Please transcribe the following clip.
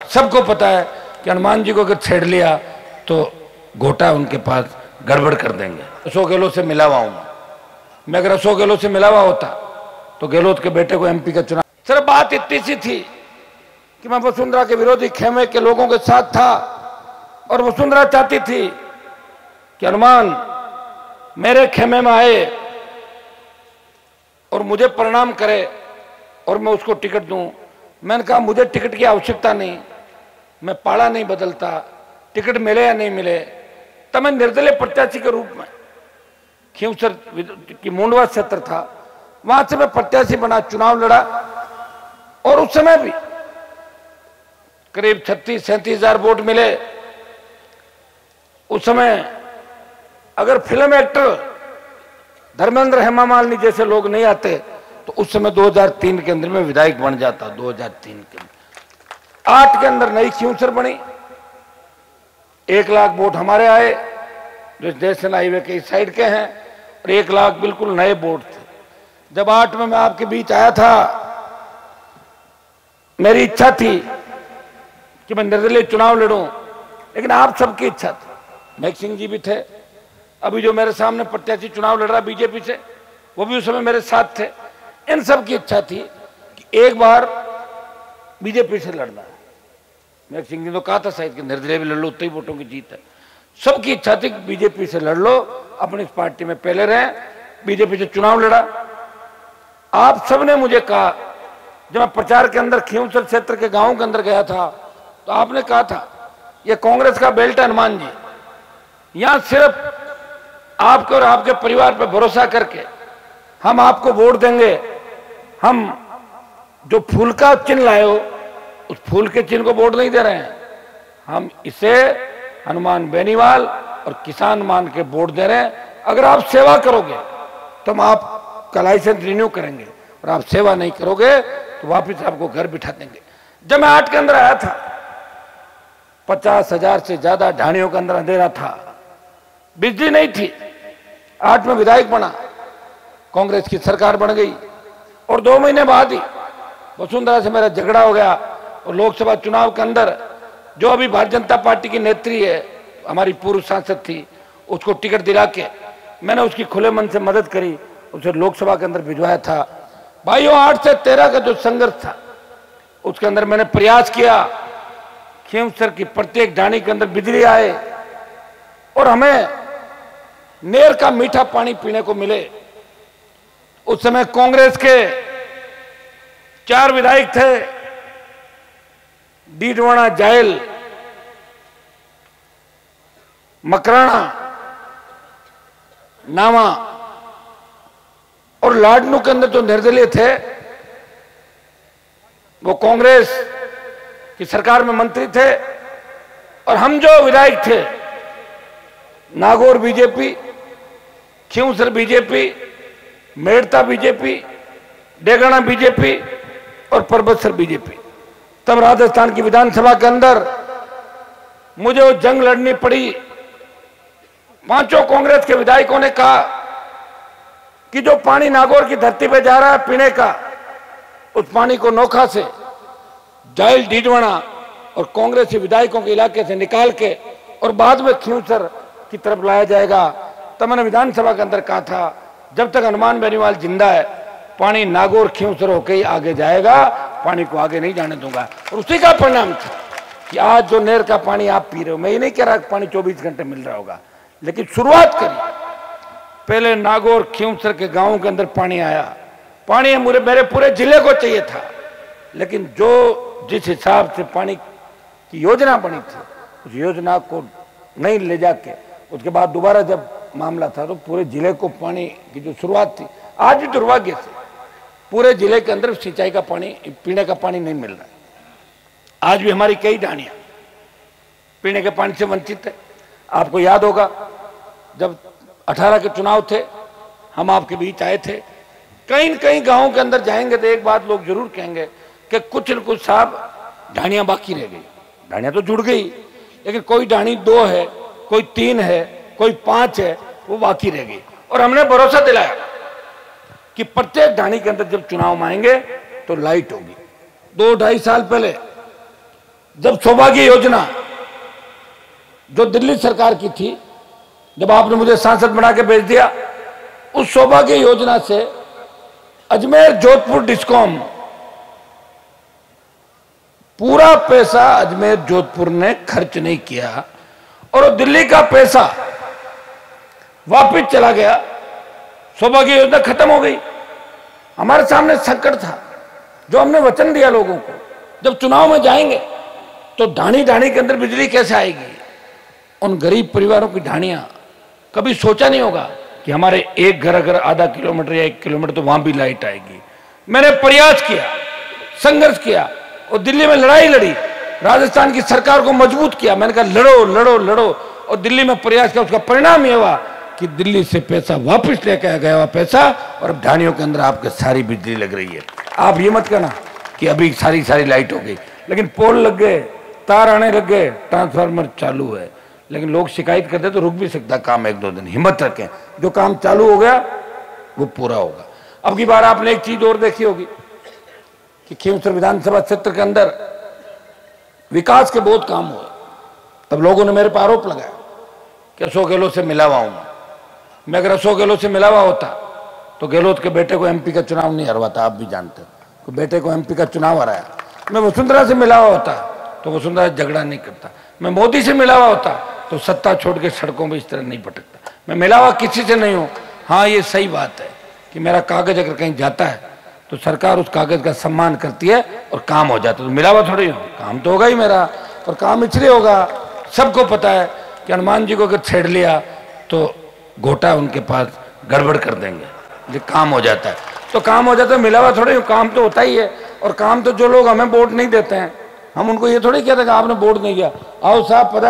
सबको पता है कि हनुमान जी को अगर छेड़ लिया तो घोटा उनके पास गड़बड़ कर देंगे। अशोक गहलोत से मिला हुआ हूं मैं, अगर अशोक गहलोत से मिला हुआ होता तो गहलोत के बेटे को एमपी का चुनाव। सिर्फ बात इतनी सी थी कि मैं वसुंधरा के विरोधी खेमे के लोगों के साथ था और वसुंधरा चाहती थी कि हनुमान मेरे खेमे में आए और मुझे प्रणाम करे और मैं उसको टिकट दूं। मैंने कहा मुझे टिकट की आवश्यकता नहीं, मैं पाड़ा नहीं बदलता, टिकट मिले या नहीं मिले। तब मैं निर्दलीय प्रत्याशी के रूप में खींवसर की मुंडवा क्षेत्र था, वहां से मैं प्रत्याशी बना, चुनाव लड़ा और उस समय भी करीब 36-37 हजार वोट मिले। उस समय अगर फिल्म एक्टर धर्मेंद्र हेमा मालिनी जैसे लोग नहीं आते तो उस समय 2003 के अंदर में विधायक बन जाता। 2003 के अंदर 8 के अंदर नई खींवसर बनी, 1 लाख वोट हमारे आए जो नेशनल हाईवे के इस साइड के हैं और 1 लाख बिल्कुल नए वोट थे। जब 8 में मैं आपके बीच आया था, मेरी इच्छा थी कि मैं निर्दलीय चुनाव लड़ूं, लेकिन आप सबकी इच्छा थी। मैक सिंह जी भी थे, अभी जो मेरे सामने प्रत्याशी चुनाव लड़ रहा बीजेपी से, वो भी उस समय मेरे साथ थे। इन सब की इच्छा थी कि एक बार बीजेपी से लड़ना है। मैक सिंह जी ने तो कहा था शायद कि निर्दलीय भी लड़ लो, उतने ही वोटों की जीत है। सबकी इच्छा थी कि बीजेपी से लड़ लो, अपनी इस पार्टी में पहले रहे। बीजेपी से चुनाव लड़ा। आप सबने मुझे कहा, जब मैं प्रचार के अंदर खींवसर क्षेत्र के गांव के अंदर गया था तो आपने कहा था ये कांग्रेस का बेल्ट है हनुमान जी, यहां सिर्फ आपके और आपके परिवार पर भरोसा करके हम आपको वोट देंगे। हम जो फूल का चिन्ह लाए हो उस फूल के चिन्ह को वोट नहीं दे रहे हैं, हम इसे हनुमान बेनीवाल और किसान मान के वोट दे रहे हैं। अगर आप सेवा करोगे तो हम आपका लाइसेंस रिन्यू करेंगे और आप सेवा नहीं करोगे तो वापस आपको घर बिठा देंगे। जब मैं 8 के अंदर आया था, 50,000 से ज्यादा ढाणियों के अंदर अंधेरा था, बिजली नहीं थी। 8 में विधायक बना, कांग्रेस की सरकार बन गई और 2 महीने बाद ही वसुंधरा से मेरा झगड़ा हो गया और लोकसभा चुनाव के अंदर जो अभी भारतीय जनता पार्टी की नेत्री है, हमारी पूर्व सांसद थी, उसको टिकट दिला के मैंने उसकी खुले मन से मदद करी, उसे लोकसभा के अंदर भिजवाया था। भाइयों 8 से 13 का जो संघर्ष था उसके अंदर मैंने प्रयास किया खींवसर की प्रत्येक ढाणी के अंदर बिजली आए और हमें नेर का मीठा पानी पीने को मिले। उस समय कांग्रेस के 4 विधायक थे, डीडवाना, जायल, मकराना, नामा और लाडनू के अंदर जो निर्दलीय थे वो कांग्रेस की सरकार में मंत्री थे और हम जो विधायक थे Nagaur BJP, Khinvsar BJP, Merta BJP, Degana BJP और परबतसर बीजेपी। तब राजस्थान की विधानसभा के अंदर मुझे वो जंग लड़नी पड़ी। 5 कांग्रेस के विधायकों ने कहा कि जो पानी नागौर की धरती पे जा रहा है पीने का, उस पानी को नोखा से जायल, डीडवाना और कांग्रेसी विधायकों के इलाके से निकाल के और बाद में खींवसर की तरफ लाया जाएगा। तब मैंने विधानसभा के अंदर कहा था जब तक हनुमान बेनीवाल जिंदा है पानी नागौर खींवसर होकर ही आगे जाएगा, पानी को आगे नहीं जाने दूंगा। और उसी का परिणाम था कि आज जो नहर का पानी आप पी रहे हो, मैं ये नहीं कह रहा पानी 24 घंटे मिल रहा होगा, लेकिन शुरुआत करी। पहले नागौर खींवसर के गांवों के अंदर पानी आया, पानी मेरे पूरे जिले को चाहिए था, लेकिन जो जिस हिसाब से पानी की योजना बनी थी उस योजना को नहीं ले जाके उसके बाद दोबारा जब मामला था तो पूरे जिले को पानी की जो शुरुआत थी, आज भी दुर्भाग्य से पूरे जिले के अंदर सिंचाई का पानी, पीने का पानी नहीं मिल रहा। आज भी हमारी कई ढाणियां पीने के पानी से वंचित है। आपको याद होगा जब 18 के चुनाव थे, हम आपके बीच आए थे, कहीं न कहीं गांवों के अंदर जाएंगे तो एक बात लोग जरूर कहेंगे कि कुछ न कुछ साहब ढाणियां बाकी रह गई। ढाणियां तो जुड़ गई, लेकिन कोई ढाणी 2 है, कोई 3 है, कोई 5 है, वो बाकी रह गई। और हमने भरोसा दिलाया कि प्रत्येक ढाणी के अंदर जब चुनाव आएंगे तो लाइट होगी। 2-2.5 साल पहले जब सौभाग्य योजना जो दिल्ली सरकार की थी, जब आपने मुझे सांसद बना के भेज दिया, उस सौभाग्य योजना से अजमेर जोधपुर डिस्कॉम पूरा पैसा अजमेर जोधपुर ने खर्च नहीं किया और वो दिल्ली का पैसा वापस चला गया। सौभाग्य योजना खत्म हो गई। हमारे सामने संकट था जो हमने वचन दिया लोगों को, जब चुनाव में जाएंगे तो ढाणी ढाणी के अंदर बिजली कैसे आएगी। उन गरीब परिवारों की ढाणियां, कभी सोचा नहीं होगा कि हमारे एक घर अगर आधा किलोमीटर या 1 किलोमीटर तो वहां भी लाइट आएगी। मैंने प्रयास किया, संघर्ष किया और दिल्ली में लड़ाई लड़ी, राजस्थान की सरकार को मजबूत किया। मैंने कहा लड़ो लड़ो लड़ो, और दिल्ली में प्रयास किया। उसका परिणाम यह हुआ कि दिल्ली से पैसा वापस लेकर गया हुआ पैसा, और अब ढाणियों के अंदर आपके सारी बिजली लग रही है। आप ये मत कहना कि अभी सारी लाइट हो गई, लेकिन पोल लग गए, तार आने लग गए, ट्रांसफार्मर चालू है। लेकिन लोग शिकायत करते तो रुक भी सकता काम 1-2 दिन। हिम्मत रखें, जो काम चालू हो गया वो पूरा होगा। अब की बार आपने एक चीज और देखी होगी कि खींवसर विधानसभा क्षेत्र के अंदर विकास के बहुत काम हुए। तब लोगों ने मेरे पर आरोप लगाया कि अशोक गहलोत से मिला हुआ हूं मैं। अगर अशोक गहलोत से मिला हुआ होता तो गहलोत के बेटे को एमपी का चुनाव नहीं हरवाता। आप भी जानते हो, तो बेटे को एमपी का चुनाव हराया। मैं वसुंधरा से मिला हुआ होता तो वसुंधरा झगड़ा नहीं करता। मैं मोदी से मिला हुआ होता तो सत्ता छोड़ के सड़कों में इस तरह नहीं भटकता। मैं मिला हुआ किसी से नहीं हूं। हाँ, ये सही बात है कि मेरा कागज अगर कहीं जाता है तो सरकार उस कागज का सम्मान करती है और काम हो जाता है। तो मिला हुआ थोड़ी हूं, काम तो होगा ही मेरा। और काम इसलिए होगा, सबको पता है कि हनुमान जी को अगर छेड़ लिया तो घोटा उनके पास गड़बड़ कर देंगे, जो काम हो जाता है तो काम हो जाता है। मिला हुआ थोड़ी, काम तो होता ही है। और काम तो जो लोग हमें वोट नहीं देते हैं, हम उनको ये थोड़ी कहते हैं कि आपने वोट नहीं किया। आओ साहब पधारो।